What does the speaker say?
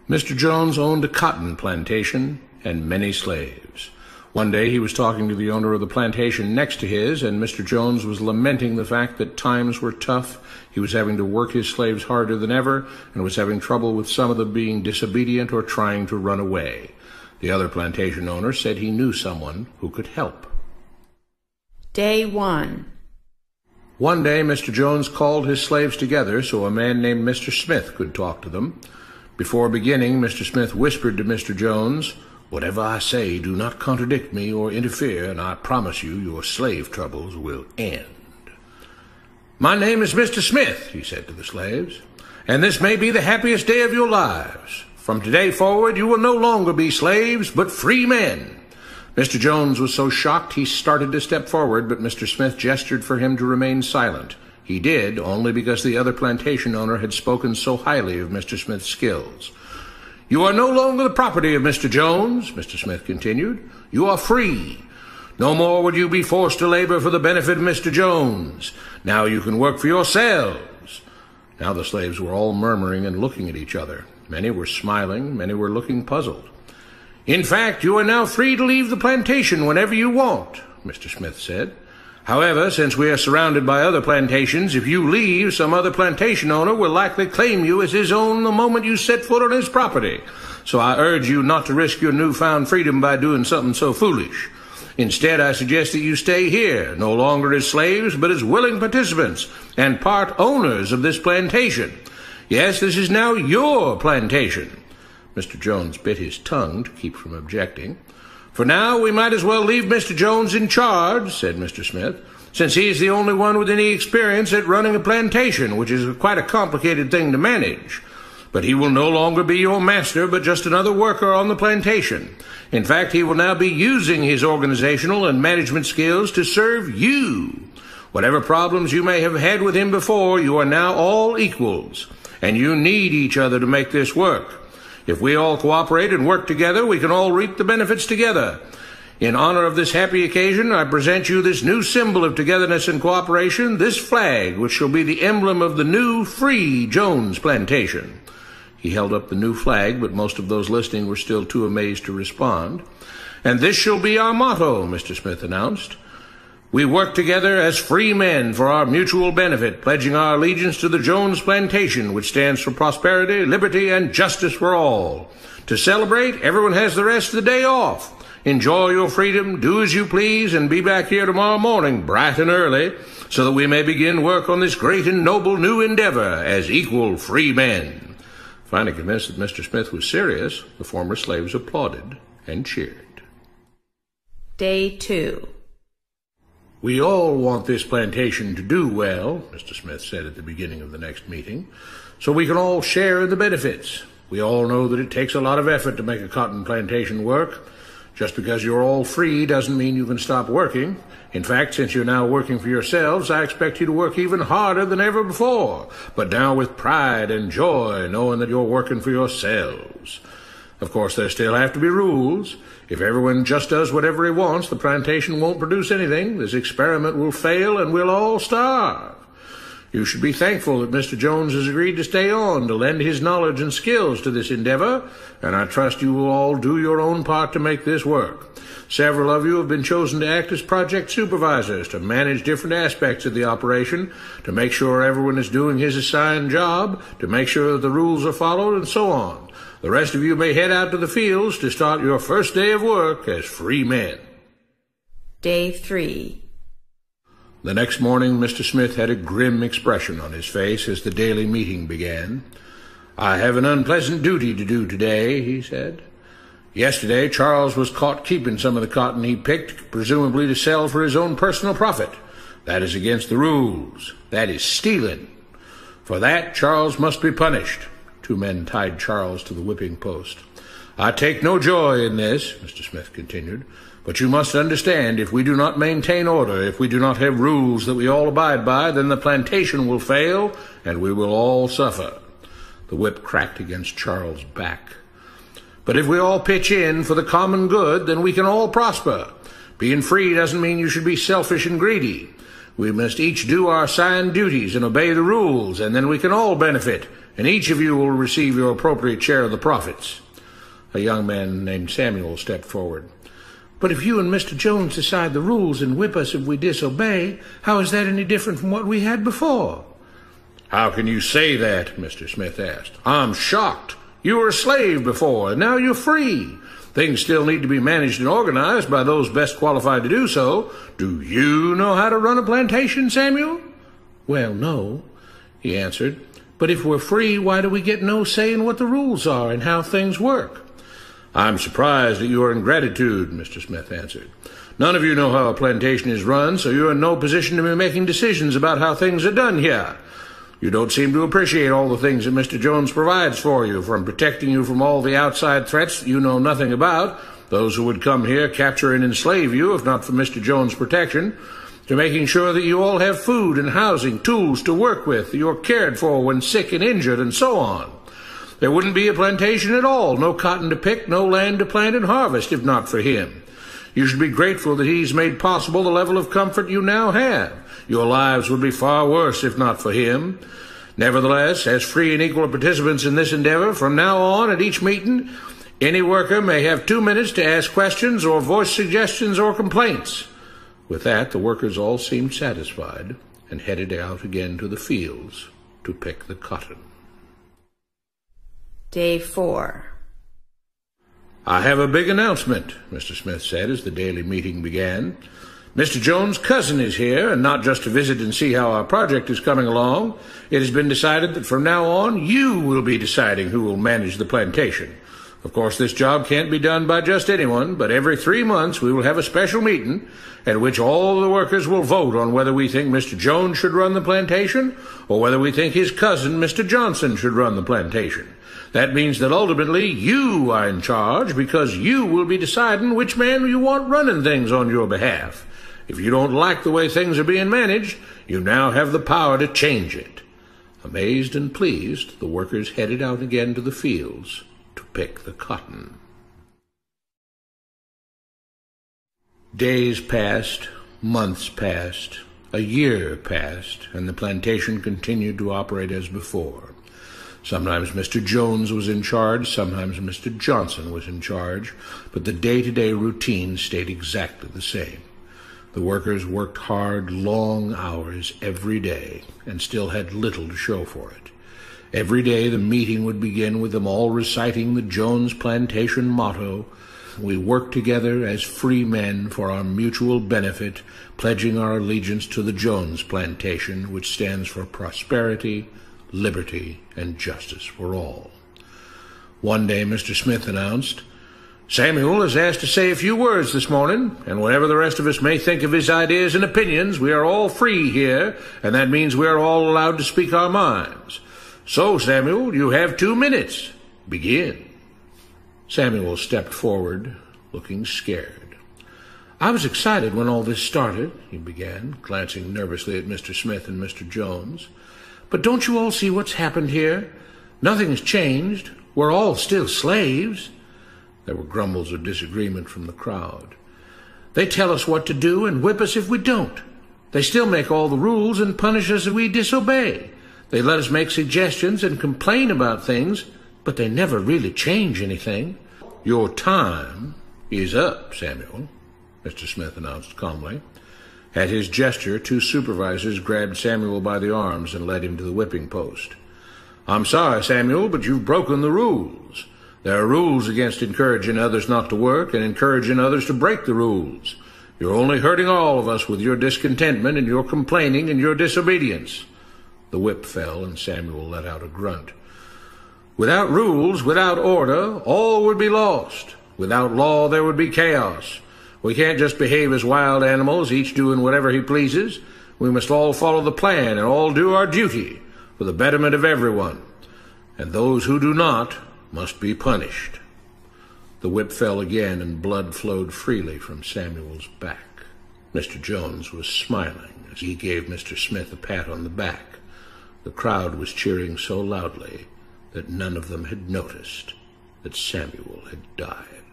Mr. Jones owned a cotton plantation and many slaves. One day he was talking to the owner of the plantation next to his, and Mr. Jones was lamenting the fact that times were tough. He was having to work his slaves harder than ever, and was having trouble with some of them being disobedient or trying to run away. The other plantation owner said he knew someone who could help. Day 1. One day Mr. Jones called his slaves together so a man named Mr. Smith could talk to them. Before beginning, Mr. Smith whispered to Mr. Jones, "Whatever I say, do not contradict me or interfere, and I promise you your slave troubles will end." "My name is Mr. Smith," he said to the slaves, "and this may be the happiest day of your lives. From today forward you will no longer be slaves, but free men." Mr. Jones was so shocked he started to step forward, but Mr. Smith gestured for him to remain silent. He did, only because the other plantation owner had spoken so highly of Mr. Smith's skills. "You are no longer the property of Mr. Jones," Mr. Smith continued. "You are free. No more would you be forced to labor for the benefit of Mr. Jones. Now you can work for yourselves." Now the slaves were all murmuring and looking at each other. Many were smiling, many were looking puzzled. "In fact, you are now free to leave the plantation whenever you want," Mr. Smith said. "However, since we are surrounded by other plantations, if you leave, some other plantation owner will likely claim you as his own the moment you set foot on his property. So I urge you not to risk your newfound freedom by doing something so foolish. Instead, I suggest that you stay here, no longer as slaves, but as willing participants and part owners of this plantation. Yes, this is now your plantation." Mr. Jones bit his tongue to keep from objecting. "For now, we might as well leave Mr. Jones in charge," said Mr. Smith, "since he is the only one with any experience at running a plantation, which is quite a complicated thing to manage. But he will no longer be your master, but just another worker on the plantation. In fact, he will now be using his organizational and management skills to serve you. Whatever problems you may have had with him before, you are now all equals, and you need each other to make this work. If we all cooperate and work together, we can all reap the benefits together. In honor of this happy occasion, I present you this new symbol of togetherness and cooperation, this flag, which shall be the emblem of the new, free Jones plantation." He held up the new flag, but most of those listening were still too amazed to respond. "And this shall be our motto," Mr. Smith announced. "We work together as free men for our mutual benefit, pledging our allegiance to the Jones plantation, which stands for prosperity, liberty, and justice for all. To celebrate, everyone has the rest of the day off. Enjoy your freedom, do as you please, and be back here tomorrow morning, bright and early, so that we may begin work on this great and noble new endeavor as equal free men." Finally convinced that Mr. Smith was serious, the former slaves applauded and cheered. Day 2. "We all want this plantation to do well," Mr. Smith said at the beginning of the next meeting, "so we can all share in the benefits. We all know that it takes a lot of effort to make a cotton plantation work. Just because you're all free doesn't mean you can stop working. In fact, since you're now working for yourselves, I expect you to work even harder than ever before, but now with pride and joy, knowing that you're working for yourselves. Of course, there still have to be rules. If everyone just does whatever he wants, the plantation won't produce anything. This experiment will fail, and we'll all starve. You should be thankful that Mr. Jones has agreed to stay on to lend his knowledge and skills to this endeavor, and I trust you will all do your own part to make this work. Several of you have been chosen to act as project supervisors to manage different aspects of the operation, to make sure everyone is doing his assigned job, to make sure that the rules are followed, and so on. The rest of you may head out to the fields to start your first day of work as free men." Day 3. The next morning, Mr. Smith had a grim expression on his face as the daily meeting began. "I have an unpleasant duty to do today," he said. "Yesterday, Charles was caught keeping some of the cotton he picked, presumably to sell for his own personal profit. That is against the rules. That is stealing. For that, Charles must be punished." Two men tied Charles to the whipping post. "I take no joy in this," Mr. Smith continued, "but you must understand, if we do not maintain order, if we do not have rules that we all abide by, then the plantation will fail, and we will all suffer." The whip cracked against Charles' back. "But if we all pitch in for the common good, then we can all prosper. Being free doesn't mean you should be selfish and greedy. We must each do our assigned duties and obey the rules, and then we can all benefit, and each of you will receive your appropriate share of the profits." A young man named Samuel stepped forward. "But if you and Mr. Jones decide the rules and whip us if we disobey, how is that any different from what we had before?" "How can you say that?" Mr. Smith asked. "I'm shocked. You were a slave before, and now you're free. Things still need to be managed and organized by those best qualified to do so. Do you know how to run a plantation, Samuel?" "Well, no," he answered. "But if we're free, why do we get no say in what the rules are and how things work?" "I'm surprised at your ingratitude," Mr. Smith answered. "None of you know how a plantation is run, so you're in no position to be making decisions about how things are done here. You don't seem to appreciate all the things that Mr. Jones provides for you, from protecting you from all the outside threats that you know nothing about, those who would come here, capture and enslave you if not for Mr. Jones' protection, to making sure that you all have food and housing, tools to work with, that you're cared for when sick and injured, and so on. There wouldn't be a plantation at all, no cotton to pick, no land to plant and harvest, if not for him. You should be grateful that he's made possible the level of comfort you now have. Your lives would be far worse if not for him. Nevertheless, as free and equal participants in this endeavor, from now on at each meeting, any worker may have 2 minutes to ask questions or voice suggestions or complaints." With that, the workers all seemed satisfied and headed out again to the fields to pick the cotton. Day 4. "I have a big announcement," Mr. Smith said as the daily meeting began. "Mr. Jones' cousin is here, and not just to visit and see how our project is coming along. It has been decided that from now on you will be deciding who will manage the plantation. Of course, this job can't be done by just anyone, but every 3 months we will have a special meeting at which all the workers will vote on whether we think Mr. Jones should run the plantation or whether we think his cousin, Mr. Johnson, should run the plantation. That means that ultimately you are in charge, because you will be deciding which man you want running things on your behalf. If you don't like the way things are being managed, you now have the power to change it." Amazed and pleased, the workers headed out again to the fields to pick the cotton. Days passed, months passed, a year passed, and the plantation continued to operate as before. Sometimes Mr. Jones was in charge, sometimes Mr. Johnson was in charge, but the day-to-day routine stayed exactly the same. The workers worked hard, long hours every day, and still had little to show for it. Every day the meeting would begin with them all reciting the Jones Plantation motto, "We work together as free men for our mutual benefit, pledging our allegiance to the Jones Plantation, which stands for prosperity, liberty, and justice for all." One day Mr. Smith announced, "Samuel is asked to say a few words this morning, and whatever the rest of us may think of his ideas and opinions, we are all free here, and that means we are all allowed to speak our minds. So, Samuel, you have 2 minutes. Begin." Samuel stepped forward, looking scared. "I was excited when all this started," he began, glancing nervously at Mr. Smith and Mr. Jones. "But don't you all see what's happened here? Nothing's changed. We're all still slaves." There were grumbles of disagreement from the crowd. "They tell us what to do and whip us if we don't. They still make all the rules and punish us if we disobey. They let us make suggestions and complain about things, but they never really change anything." "Your time is up, Samuel," Mr. Smith announced calmly. At his gesture, 2 supervisors grabbed Samuel by the arms and led him to the whipping post. "I'm sorry, Samuel, but you've broken the rules. There are rules against encouraging others not to work and encouraging others to break the rules. You're only hurting all of us with your discontentment and your complaining and your disobedience." The whip fell, and Samuel let out a grunt. "Without rules, without order, all would be lost. Without law, there would be chaos. We can't just behave as wild animals, each doing whatever he pleases. We must all follow the plan and all do our duty for the betterment of everyone. And those who do not must be punished." The whip fell again, and blood flowed freely from Samuel's back. Mr. Jones was smiling as he gave Mr. Smith a pat on the back. The crowd was cheering so loudly that none of them had noticed that Samuel had died.